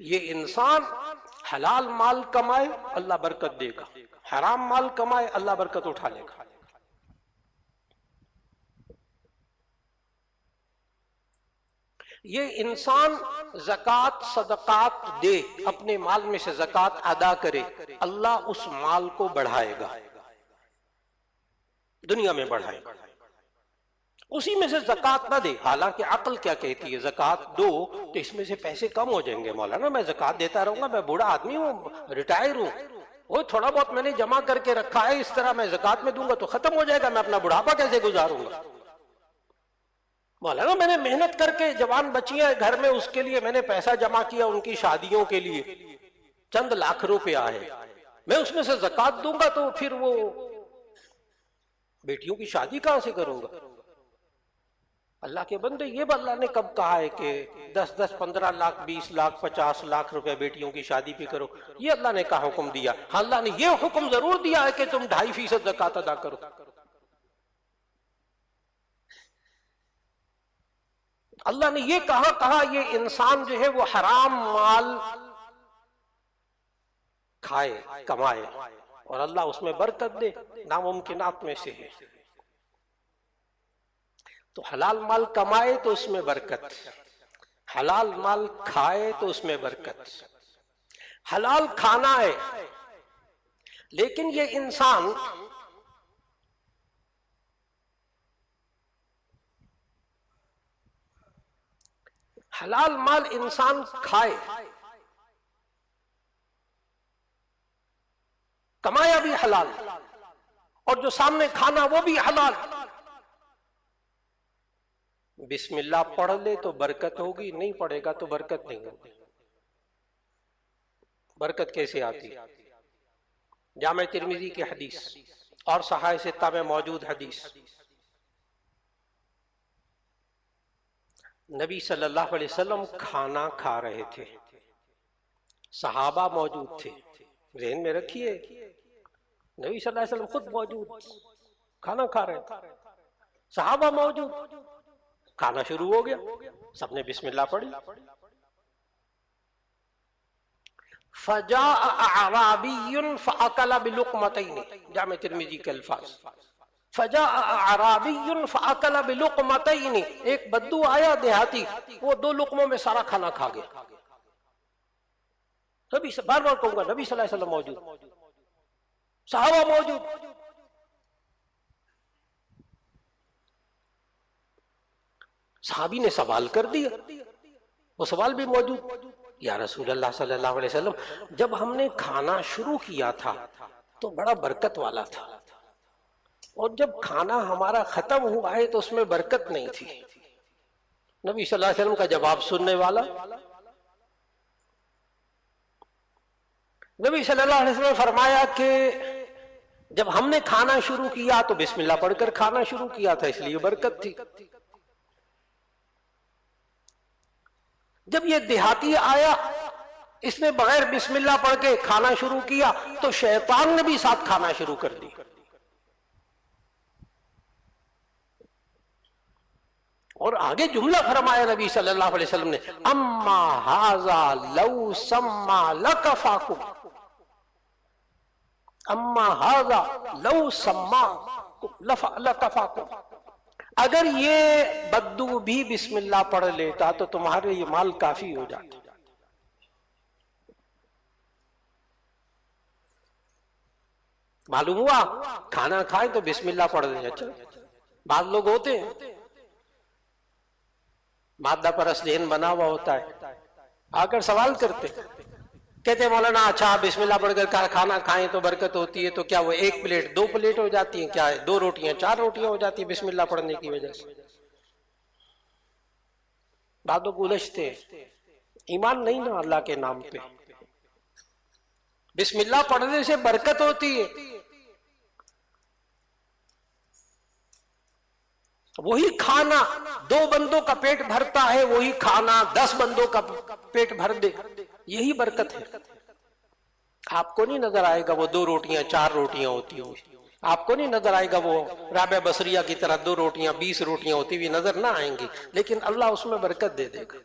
یہ انسان حلال مال کمائے اللہ برکت دے گا، حرام مال کمائے اللہ برکت اٹھا لے گا۔ یہ انسان زکوٰۃ صدقات دے، اپنے مال میں سے زکوٰۃ ادا کرے، اللہ اس مال کو بڑھائے گا، دنیا میں بڑھائے گا۔ اسی میں سے زکوٰۃ نہ دے، حالانکہ عقل کیا کہتی ہے زکوٰۃ دو تو اس میں سے پیسے کم ہو جائیں گے، مولانا میں زکوٰۃ دیتا رہوں گا، میں بوڑھا آدمی ہوں، ریٹائر ہوں، وہ تھوڑا بہت میں نے جمع کر کے رکھا ہے، اس طرح میں زکوٰۃ میں دوں گا تو ختم ہو جائے گا، میں اپنا بڑھاپا کیسے گزاروں گا؟ مولانا میں نے محنت کر کے، جوان بچیاں گھر میں، اس کے لیے میں نے پیسہ جمع کیا، ان کی شادیوں کے لیے چند لاکھ روپیہ ہے، میں اس میں سے زکوٰۃ دوں گا تو پھر وہ بیٹیوں کی شادی کہاں سے کروں گا؟ اللہ کے بندے، یہ اللہ نے کب کہا ہے کہ 10 15 لاکھ 20 لاکھ 50 لاکھ روپے بیٹیوں کی شادی پہ کرو؟ یہ اللہ نے کہا حکم دیا؟ ہاں اللہ نے یہ حکم ضرور دیا ہے کہ تم 2.5% زکوٰۃ ادا کرو۔ اللہ نے یہ کہا یہ انسان جو ہے وہ حرام مال کھائے کمائے اور اللہ اس میں برکت دے، ناممکنات میں سے ہے۔ تو حلال مال کمائے تو اس میں برکت، حلال مال کھائے تو اس میں برکت۔ حلال کھانا ہے، لیکن یہ انسان حلال مال انسان کھائے، کمایا بھی حلال اور جو سامنے کھانا وہ بھی حلال، بسم اللہ پڑھ لے تو برکت ہوگی، نہیں پڑھے گا تو برکت نہیں ہوگی۔ برکت کیسے آتی؟ جامع ترمذی کی حدیث اور صحاح ستہ میں موجود حدیث، نبی صلی اللہ علیہ وسلم کھانا کھا رہے تھے، صحابہ موجود تھے، ذہن میں رکھیے نبی صلی اللہ علیہ وسلم خود موجود، کھانا کھا رہے تھے، صحابہ موجود، کھانا شروع ہو گیا، سب نے بسم اللہ پڑھی۔ فجاء اعرابی فاکل بلقمتین، جامع ترمذی کے الفاظ، فجاء اعرابی فاکل بلقمتین، ایک بدو آیا دیہاتی، وہ 2 لقموں میں سارا کھانا کھا گیا۔ نبی سے بار بار کہوں گا، نبی صلی اللہ علیہ وسلم موجود، صحابہ موجود۔ صحابی نے سوال کر دیا، وہ سوال بھی موجود، یا رسول اللہ صلی اللہ علیہ وسلم جب ہم نے کھانا شروع کیا تھا تو بڑا برکت والا تھا، اور جب کھانا ہمارا ختم ہوا ہے تو اس میں برکت نہیں تھی۔ نبی صلی اللہ علیہ وسلم کا جواب سننے والا، نبی صلی اللہ علیہ وسلم نے فرمایا کہ جب ہم نے کھانا شروع کیا تو بسم اللہ پڑھ کر کھانا شروع کیا تھا، اس لیے برکت تھی۔ جب یہ دیہاتی آیا اس نے بغیر بسم اللہ پڑھ کے کھانا شروع کیا تو شیطان نے بھی ساتھ کھانا شروع کر دی. اور آگے جملہ فرمایا نبی صلی اللہ علیہ وسلم نے، اما ھذا لو سما لکفاکم، اما ھذا لو سما لکفاکم، اگر یہ بدو بھی بسم اللہ پڑھ لیتا تو تمہارے یہ مال کافی ہو جاتا. معلوم ہوا کھانا کھائیں تو بسم اللہ پڑھ دیں. اچھا بعض لوگ ہوتے ہیں مادہ پرست ذہن بنا ہوا ہوتا ہے، آ کر سوال کرتے کہتے ہیں مولانا اچھا بسم اللہ پڑھ کر کھانا کھائیں تو برکت ہوتی ہے، تو کیا وہ 1 پلیٹ 2 پلیٹ ہو جاتی ہیں؟ کیا ہے 2 روٹیاں 4 روٹیاں ہو جاتی ہیں بسم اللہ پڑھنے کی وجہ سے؟ بعض لوگ الجھتے ہیں، ایمان نہیں نا اللہ کے نام پہ. بسم اللہ پڑھنے سے برکت ہوتی ہے. وہی کھانا 2 بندوں کا پیٹ بھرتا ہے، وہی کھانا 10 بندوں کا پیٹ بھر دے، یہی برکت ہے. آپ کو نہیں نظر آئے گا وہ 2 روٹیاں 4 روٹیاں ہوتی ہوئی، آپ کو نہیں نظر آئے گا وہ رابعہ بصریہ کی طرح 2 روٹیاں 20 روٹیاں ہوتی ہوئی نظر نہ آئیں گی، لیکن اللہ اس میں برکت دے دے گا.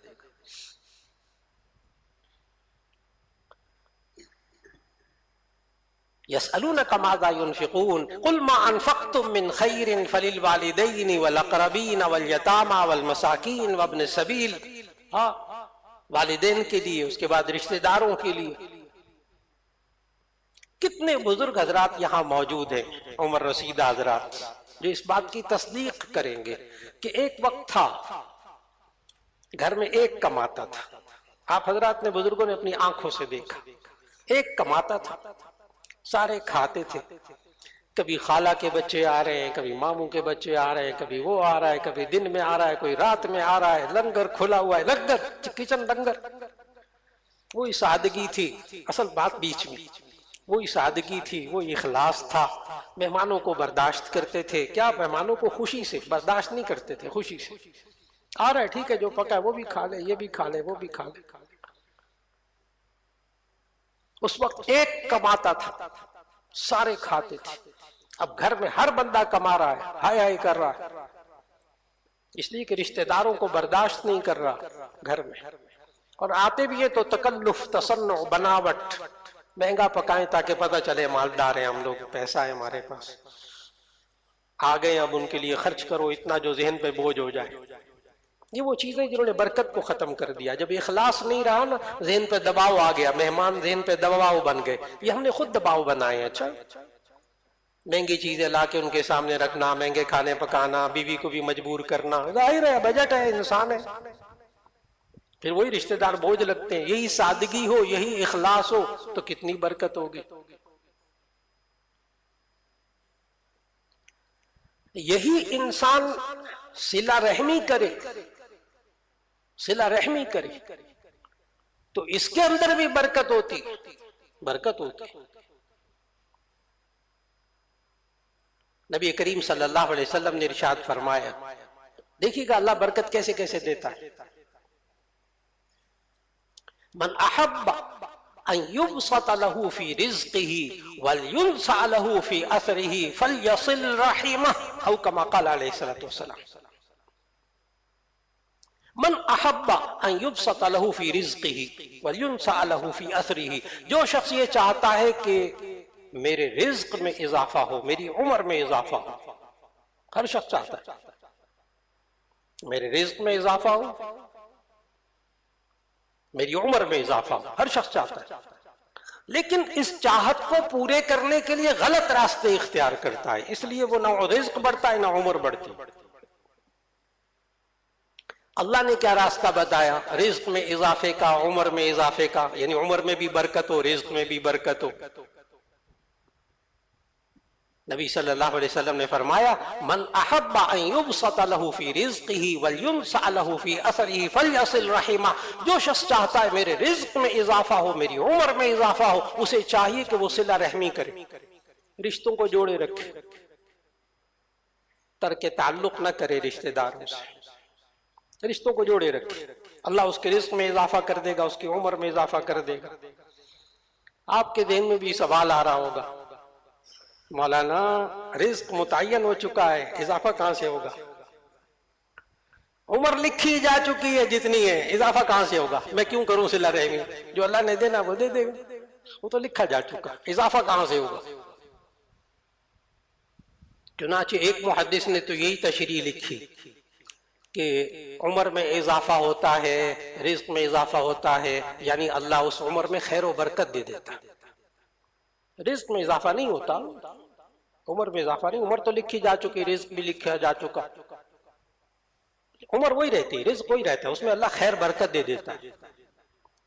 يسألونك ماذا ينفقون قل ما أنفقتم من خير فللوالدين والأقربين واليتامى والمساكين وابن السبيل. والدین کے لیے، اس کے بعد رشتہ داروں کے لیے. کتنے بزرگ حضرات یہاں موجود ہیں، عمر رسیدہ حضرات، جو اس بات کی تصدیق کریں گے کہ ایک وقت تھا گھر میں ایک کماتا تھا. آپ حضرات نے بزرگوں نے اپنی آنکھوں سے دیکھا، ایک کماتا تھا، سارے کھاتے تھے. کبھی خالہ کے بچے آ رہے ہیں، کبھی ماموں کے بچے آ رہے ہیں، کبھی وہ آ رہا ہے، کبھی دن میں آ رہا ہے، کوئی رات میں آ رہا ہے، لنگر کھلا ہوا ہے، لنگر کچن لنگر. وہی سادگی تھی، اصل بات بیچ میں وہی سادگی تھی، وہی اخلاص تھا. مہمانوں کو برداشت کرتے تھے، کیا مہمانوں کو خوشی سے برداشت نہیں کرتے تھے، خوشی سے. آ رہا ہے ٹھیک ہے، جو پکا ہے وہ بھی کھا لے، یہ بھی کھا لے، وہ بھی کھا لے. اس وقت ایک کماتا تھا، سارے کھاتے تھے. اب گھر میں ہر بندہ کما رہا ہے، ہائے ہائے کر رہا ہے، اس لیے کہ رشتہ داروں کو برداشت نہیں کر رہا گھر میں. اور آتے بھی ہے تو تکلف، تصنع، بناوٹ، مہنگا پکائیں تاکہ پتہ چلے مالدار ہیں ہم لوگ، پیسہ ہے ہمارے پاس. آ گئے اب ان کے لیے خرچ کرو اتنا جو ذہن پہ بوجھ ہو جائے. یہ وہ چیزیں جنہوں نے برکت کو ختم کر دیا. جب اخلاص نہیں رہا نا، ذہن پہ دباؤ آ گیا، مہمان ذہن پہ دباؤ بن گئے. یہ ہم نے خود دباؤ بنائے ہیں. اچھا مہنگی چیزیں لا کے ان کے سامنے رکھنا، مہنگے کھانے پکانا، بیوی کو بھی مجبور کرنا، ظاہر ہے بجٹ ہے، انسان ہے، پھر وہی رشتہ دار بوجھ لگتے ہیں. یہی سادگی ہو، یہی اخلاص ہو تو کتنی برکت ہوگی. یہی انسان صلہ رحمی کرے، صلہ رحمی کرے تو اس کے اندر بھی برکت ہوتی، برکت ہوتی. نبی کریم صلی اللہ علیہ وسلم نے ارشاد فرمایا، دیکھیے گا اللہ برکت کیسے کیسے دیتا ہے. من احب ان يبسط له في رزقه ولينسع له في اثره فليصل رحمه او كما قال عليه الصلاه والسلام. من احب ان يبسط له في رزقه ولينسع له في اثره، جو شخص یہ چاہتا ہے کہ میرے رزق میں اضافہ ہو، میری عمر میں اضافہ ہو، ہر شخص چاہتا ہے میرے رزق میں اضافہ ہو، میری عمر میں اضافہ ہو، ہر شخص چاہتا ہے. لیکن اس چاہت کو پورے کرنے کے لیے غلط راستے اختیار کرتا ہے، اس لیے وہ نہ رزق بڑھتا ہے نہ عمر بڑھتی. اللہ نے کیا راستہ بتایا؟ رزق میں اضافے کا، عمر میں اضافے کا، یعنی عمر میں بھی برکت ہو، رزق میں بھی برکت ہو. نبی صلی اللہ علیہ وسلم نے فرمایا، من احب ان يبسط له في رزقه ولينسع له في اثره فليصل رحمه، جو شخص چاہتا ہے میرے رزق میں اضافہ ہو، میری عمر میں اضافہ ہو، اسے چاہیے کہ وہ صلہ رحمی کرے، رشتوں کو جوڑے رکھے، ترک تعلق نہ کرے رشتہ داروں سے، رشتوں کو جوڑے رکھے. اللہ اس کے رزق میں اضافہ کر دے گا، اس کی عمر میں اضافہ کر دے گا۔ آپ کے ذہن میں بھی سوال آ رہا ہوگا، مولانا رزق متعین ہو چکا ہے، اضافہ کہاں سے ہوگا؟ عمر لکھی جا چکی ہے جتنی ہے، اضافہ کہاں سے ہوگا؟ میں کیوں کروں صلہ رحمی؟ جو اللہ نے دینا وہ دے دے گا، وہ تو لکھا جا چکا، اضافہ کہاں سے ہوگا؟ چنانچہ ایک محدث نے تو یہی تشریح لکھی کہ عمر میں اضافہ ہوتا ہے، رزق میں اضافہ ہوتا ہے، یعنی اللہ اس عمر میں خیر و برکت دے دیتا ہے۔ رزق میں اضافہ نہیں ہوتا، عمر میں اضافہ نہیں، عمر تو لکھی جا چکی، رزق بھی لکھا جا چکا، عمر وہی رہتی ہے، رزق وہی رہتا ہے، اس میں اللہ خیر برکت دے دیتا ہے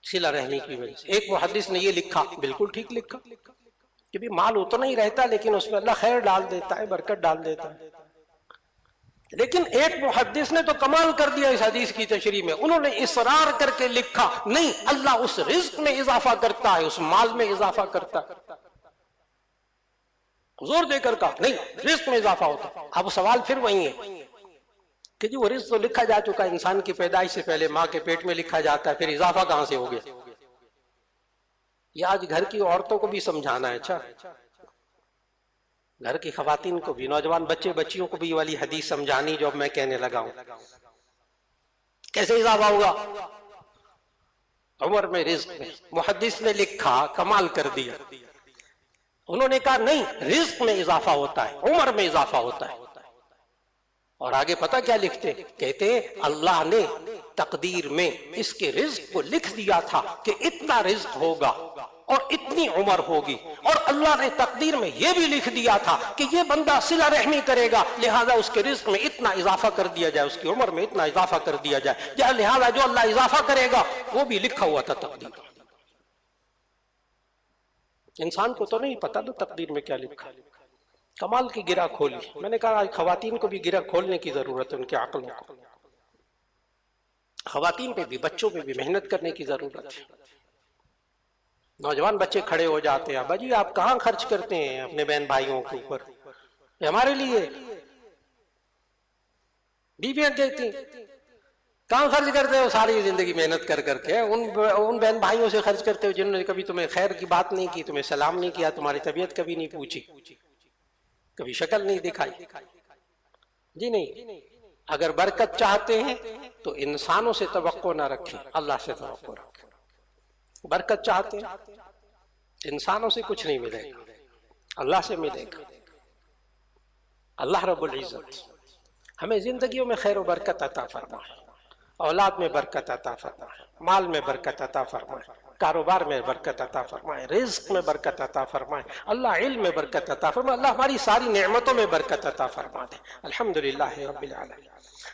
صلہ رحمی کی وجہ سے۔ ایک محدث نے یہ لکھا، بالکل ٹھیک لکھا، کہ بھی مال اتنا ہی رہتا لیکن اس میں اللہ خیر ڈال دیتا ہے، برکت ڈال دیتا ہے۔ لیکن ایک محدث نے تو کمال کر دیا اس حدیث کی تشریح میں، انہوں نے اصرار کر کے لکھا نہیں، اللہ اس رزق میں اضافہ کرتا ہے، اس مال میں اضافہ کرتا ہے، زور دے کر کہا نہیں رزق میں اضافہ ہوتا ہے۔ اب سوال پھر وہی ہے کہ جی وہ رزق تو لکھا جا چکا ہے، انسان کی پیدائش سے پہلے ماں کے پیٹ میں لکھا جاتا ہے، پھر اضافہ کہاں سے ہو گیا؟ یہ آج گھر کی عورتوں کو بھی سمجھانا ہے، اچھا گھر کی خواتین کو بھی، نوجوان بچے بچیوں کو بھی یہ والی حدیث سمجھانی جو اب میں کہنے لگا ہوں۔ کیسے اضافہ ہوگا؟ عمر میں، رزق میں۔ محدث نے لکھا، کمال کر دیا، انہوں نے کہا نہیں رزق میں اضافہ ہوتا ہے، عمر میں اضافہ ہوتا ہے۔ اور آگے پتہ کیا لکھتے؟ کہتے اللہ نے تقدیر میں اس کے رزق کو لکھ دیا تھا کہ اتنا رزق ہوگا اور اتنی عمر ہوگی، اور اللہ نے تقدیر میں یہ بھی لکھ دیا تھا کہ یہ بندہ صلہ رحمی کرے گا، لہذا اس کے رزق میں اتنا اضافہ کر دیا جائے، اس کی عمر میں اتنا اضافہ کر دیا جائے، لہذا جو اللہ اضافہ کرے گا وہ بھی لکھا ہوا تھا تقدیر۔ انسان کو تو نہیں پتا نا تقدیر میں کیا لکھا۔ کمال کی گرہ کھولی۔ میں نے کہا آج خواتین کو بھی گرہ کھولنے کی ضرورت ہے، ان کے عقلوں کو، خواتین پہ بھی، بچوں پہ بھی محنت کرنے کی ضرورت ہے۔ نوجوان بچے کھڑے ہو جاتے ہیں، ابا جی آپ کہاں خرچ کرتے ہیں اپنے بہن بھائیوں کے اوپر؟ ہمارے لیے بیویاں کہتی کہاں خرچ کرتے ہو ساری زندگی محنت کر کر کے؟ ان بہن بھائیوں سے خرچ کرتے ہو جنہوں نے کبھی تمہیں خیر کی بات نہیں کی، تمہیں سلام نہیں کیا، تمہاری طبیعت کبھی نہیں پوچھی، کبھی شکل نہیں دکھائی۔ جی نہیں، اگر برکت چاہتے ہیں تو انسانوں سے توقع نہ رکھیں، اللہ سے توقع رکھیں۔ برکت چاہتے ہیں انسانوں سے کچھ نہیں ملے گا، اللہ سے ملے گا۔ اللہ رب العزت ہمیں زندگیوں میں خیر و برکت عطا فرمائے، اولاد میں برکت عطا فرمائے، مال میں برکت عطا فرمائے، کاروبار میں برکت عطا فرمائے، رزق میں برکت عطا فرمائے، اللہ علم میں برکت عطا فرمائے، اللہ ہماری ساری نعمتوں میں برکت عطا فرما دے۔ الحمدللہ رب العالمین۔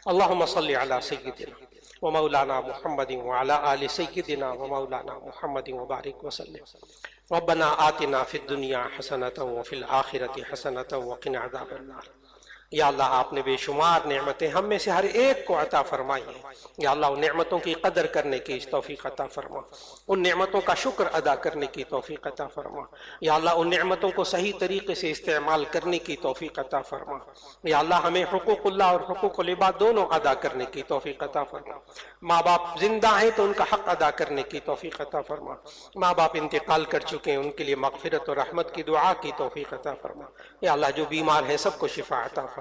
اللہم صلی علی سیدنا ومولانا محمد وعلی آل سیدنا ومولانا محمد وبارک وسلم۔ ربنا آتنا فی الدنیا حسنۃ وفی الآخرۃ حسنۃ وقنا عذاب النار۔ یا اللہ آپ نے بے شمار نعمتیں ہم میں سے ہر ایک کو عطا فرمائی ہیں، یا اللہ ان نعمتوں کی قدر کرنے کی توفیق عطا فرما، ان نعمتوں کا شکر ادا کرنے کی توفیق عطا فرما، یا اللہ ان نعمتوں کو صحیح طریقے سے استعمال کرنے کی توفیق عطا فرما، یا اللہ ہمیں حقوق اللہ اور حقوق العباد دونوں ادا کرنے کی توفیق عطا فرما۔ ماں باپ زندہ ہیں تو ان کا حق ادا کرنے کی توفیق عطا فرما، ماں باپ انتقال کر چکے ہیں ان کے لیے مغفرت اور رحمت کی دعا کی توفیق عطا فرما، یا اللہ جو بیمار ہیں سب کو شفا عطا فرما،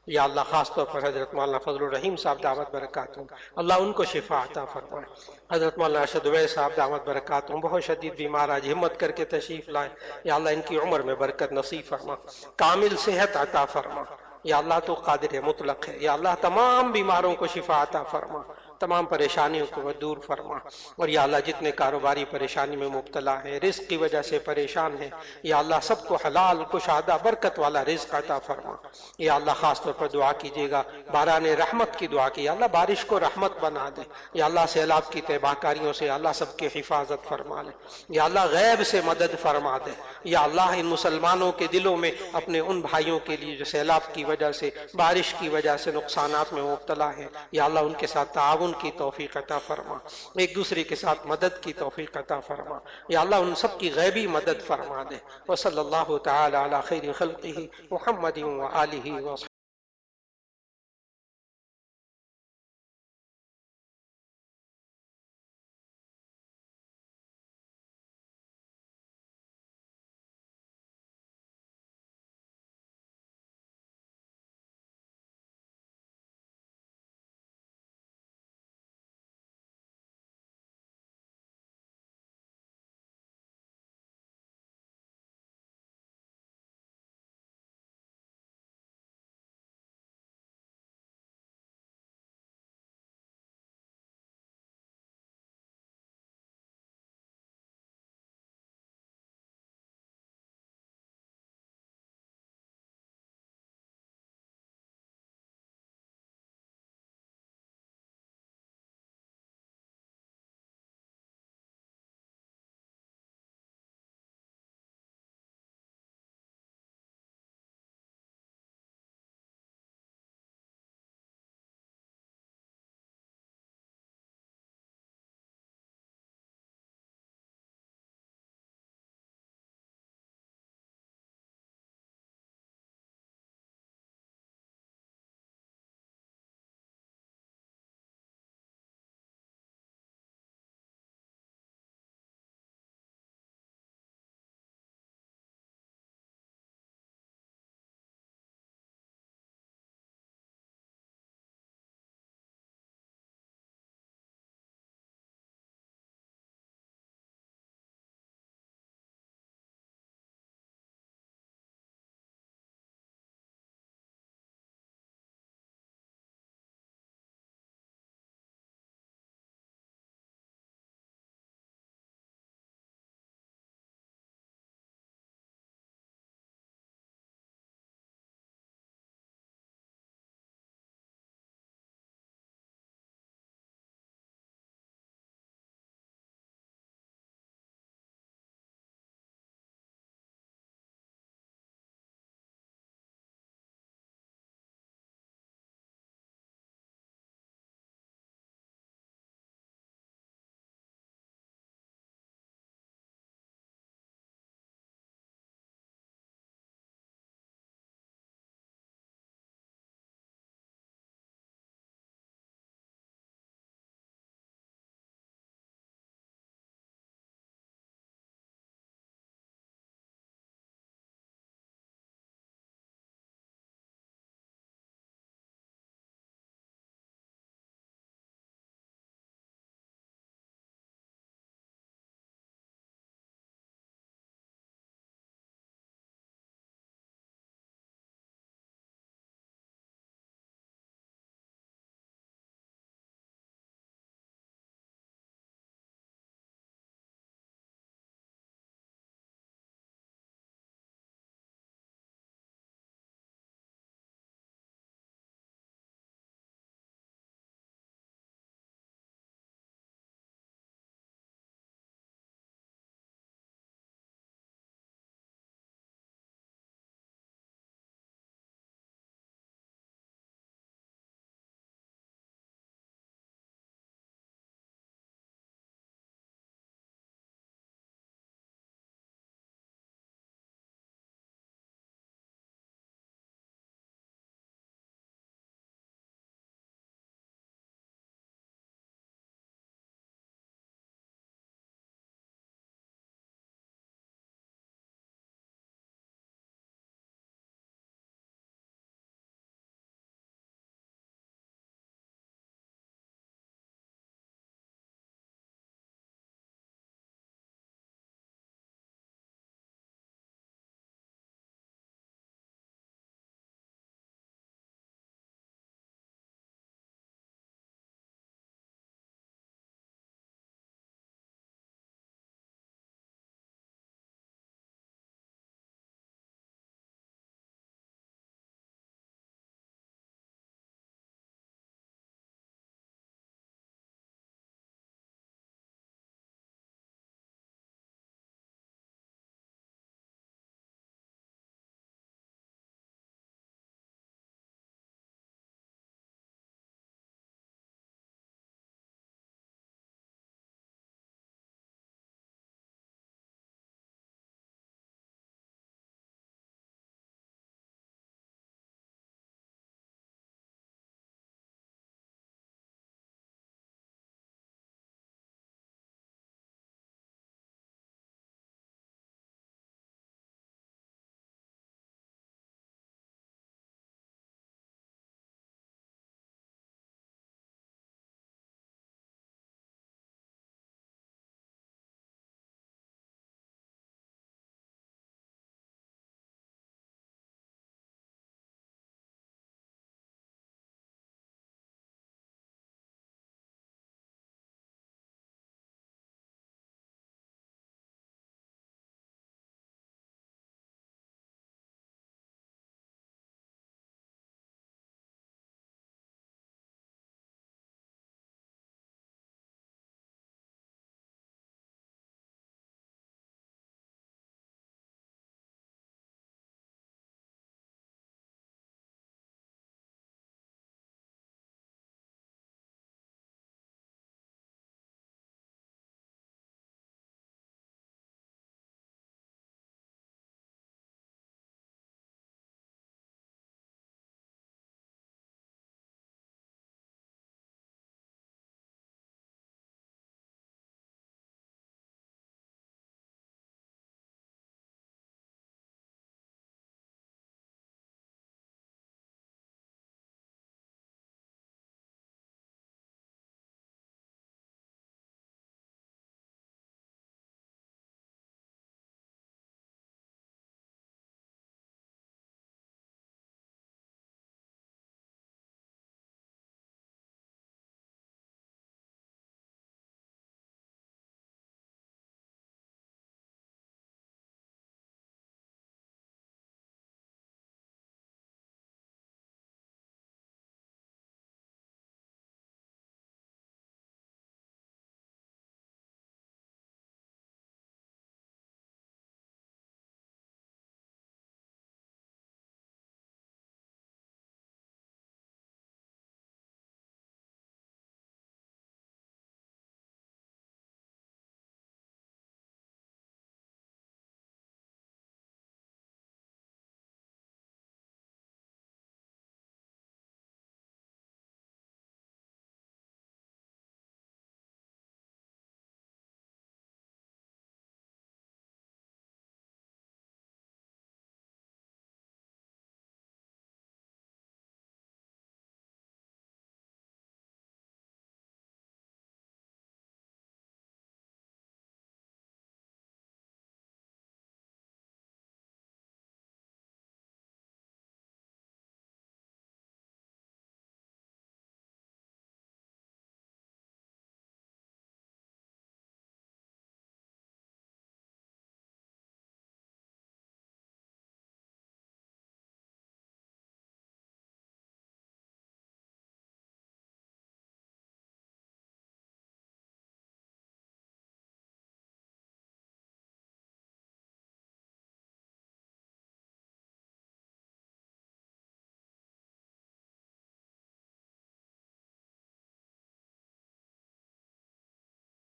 یا اللہ خاص طور پر حضرت مولانا فضل الرحیم صاحب دعوت برکاتہ اللہ ان کو شفا عطا فرمائے، حضرت مولانا ارشد اویس صاحب دعوت برکاتہ بہت شدید بیمار، آج ہمت کر کے تشریف لائے، یا اللہ ان کی عمر میں برکت نصیب فرما، کامل صحت عطا فرما، یا اللہ تو قادر مطلق ہے، یا اللہ تمام بیماروں کو شفا عطا فرما، تمام پریشانیوں کو دور فرما، اور یا اللہ جتنے کاروباری پریشانی میں مبتلا ہیں، رزق کی وجہ سے پریشان ہیں، یا اللہ سب کو حلال کشادہ برکت والا رزق عطا فرما، یا اللہ خاص طور پر دعا کیجیے گا باران رحمت کی دعا کی، یا اللہ بارش کو رحمت بنا دے، یا اللہ سیلاب کی تباہ کاریوں سے اللہ سب کی حفاظت فرما لے، یا اللہ غیب سے مدد فرما دے، یا اللہ ان مسلمانوں کے دلوں میں اپنے ان بھائیوں کے لیے جو سیلاب کی وجہ سے، بارش کی وجہ سے نقصانات میں مبتلا ہیں، یا اللہ ان کے ساتھ تعاون کی توفیق عطا فرما، ایک دوسرے کے ساتھ مدد کی توفیق عطا فرما، یا اللہ ان سب کی غیبی مدد فرما دے۔ وصلی اللہ تعالی علی خیر خلقہ محمد وآلہ وصحبہ